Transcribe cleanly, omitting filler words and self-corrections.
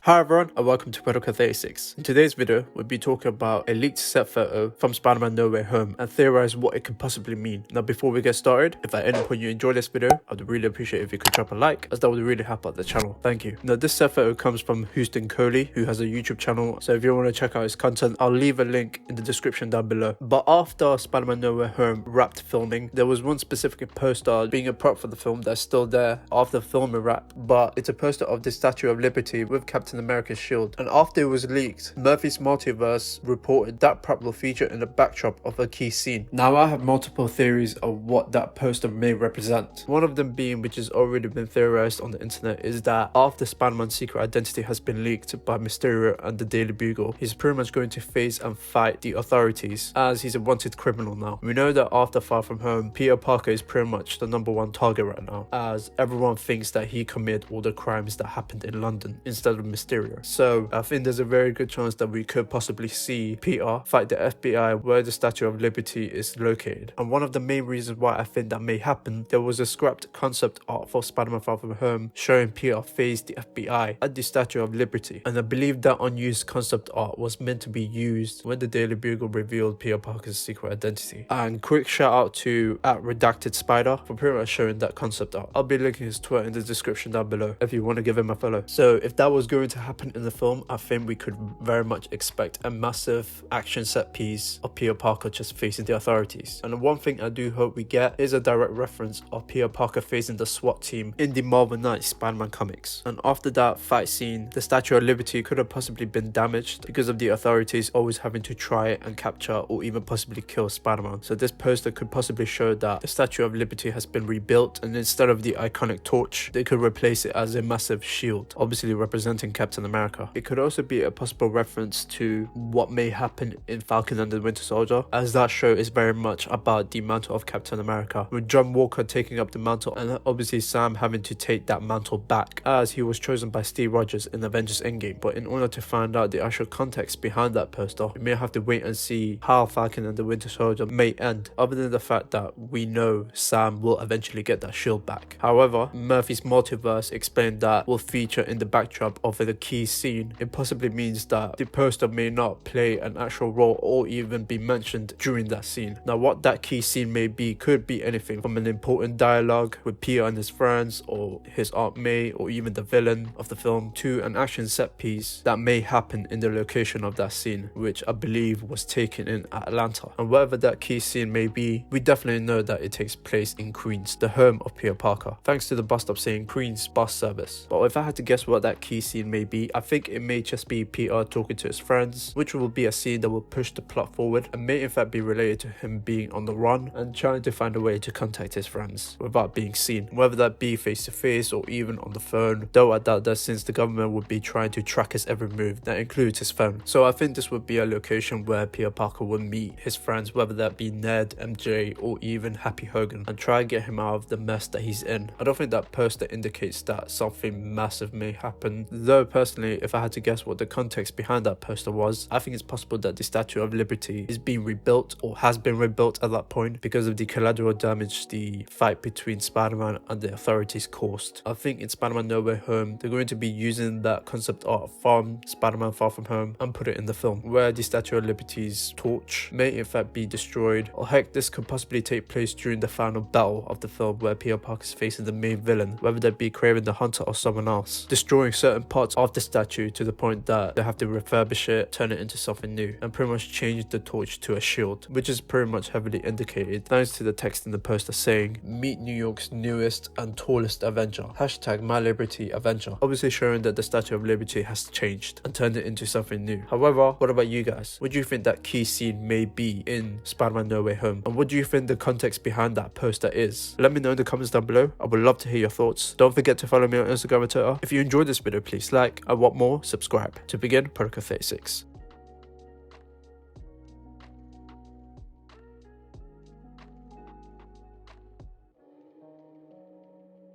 Hi everyone and welcome to Protocol 36. In today's video, we'll be talking about a leaked set photo from Spider-Man No Way Home and theorize what it could possibly mean. Now before we get started, if at any point you enjoy this video, I'd really appreciate if you could drop a like, as that would really help out the channel. Thank you. Now this set photo comes from Houston Coley, who has a YouTube channel, so if you want to check out his content, I'll leave a link in the description down below. But after Spider-Man No Way Home wrapped filming, there was one specific poster being a prop for the film that's still there after filming wrap, but it's a poster of the Statue of Liberty with Captain America's shield. And after it was leaked, Murphy's Multiverse reported that prop will feature in the backdrop of a key scene. Now I have multiple theories of what that poster may represent. One of them being, which has already been theorized on the internet, is that after Spider-Man's secret identity has been leaked by Mysterio and the Daily Bugle, he's pretty much going to face and fight the authorities as he's a wanted criminal now. We know that after Far From Home, Peter Parker is pretty much the #1 target right now, as everyone thinks that he committed all the crimes that happened in London instead of Mysterio. So I think there's a very good chance that we could possibly see Peter fight the FBI where the Statue of Liberty is located. And one of the main reasons why I think that may happen, there was a scrapped concept art for Spider-Man Far From Home showing Peter face the FBI at the Statue of Liberty. And I believe that unused concept art was meant to be used when the Daily Bugle revealed Peter Parker's secret identity. And quick shout out to @REDACTED Spider for pretty much showing that concept art. I'll be linking his Twitter in the description down below if you want to give him a follow. So if that was going to happen in the film, I think we could very much expect a massive action set piece of Peter Parker just facing the authorities. And the one thing I do hope we get is a direct reference of Peter Parker facing the SWAT team in the Marvel Knights Spider-Man comics. And after that fight scene, the Statue of Liberty could have possibly been damaged because of the authorities always having to try and capture or even possibly kill Spider-Man. So this poster could possibly show that the Statue of Liberty has been rebuilt, and instead of the iconic torch, they could replace it as a massive shield, obviously representing Captain America. It could also be a possible reference to what may happen in Falcon and the Winter Soldier, as that show is very much about the mantle of Captain America, with John Walker taking up the mantle and obviously Sam having to take that mantle back as he was chosen by Steve Rogers in Avengers Endgame. But in order to find out the actual context behind that poster, we may have to wait and see how Falcon and the Winter Soldier may end, other than the fact that we know Sam will eventually get that shield back. However, Murphy's Multiverse explained that will feature in the backdrop of the key scene. It possibly means that the poster may not play an actual role or even be mentioned during that scene. Now what that key scene may be could be anything from an important dialogue with Peter and his friends, or his Aunt May, or even the villain of the film, to an action set piece that may happen in the location of that scene, which I believe was taken in Atlanta. And whatever that key scene may be, we definitely know that it takes place in Queens, the home of Peter Parker, thanks to the bus stop saying Queens bus service. But if I had to guess what that key scene may be, I think it may just be Peter talking to his friends, which will be a scene that will push the plot forward and may in fact be related to him being on the run and trying to find a way to contact his friends without being seen, whether that be face to face or even on the phone, though I doubt that since the government would be trying to track his every move, that includes his phone. So I think this would be a location where Peter Parker would meet his friends, whether that be Ned, MJ, or even Happy Hogan, and try and get him out of the mess that he's in. I don't think that poster indicates that something massive may happen, though personally, if I had to guess what the context behind that poster was, I think it's possible that the Statue of Liberty is being rebuilt or has been rebuilt at that point because of the collateral damage the fight between Spider-Man and the authorities caused. I think in Spider-Man No Way Home, they're going to be using that concept art from Spider-Man Far From Home and put it in the film, where the Statue of Liberty's torch may in fact be destroyed, or heck, this could possibly take place during the final battle of the film where Peter Parker is facing the main villain, whether that be Kraven the Hunter or someone else, destroying certain parts of the statue to the point that they have to refurbish it, turn it into something new, and pretty much change the torch to a shield, which is pretty much heavily indicated thanks to the text in the poster saying, "Meet New York's newest and tallest Avenger, #MyLibertyAvenger," obviously showing that the Statue of Liberty has changed and turned it into something new. However, what about you guys? What do you think that key scene may be in Spider-Man No Way Home? And what do you think the context behind that poster is? Let me know in the comments down below. I would love to hear your thoughts. Don't forget to follow me on Instagram and Twitter. If you enjoyed this video, please like, and want more, subscribe. To begin, Protocol 36.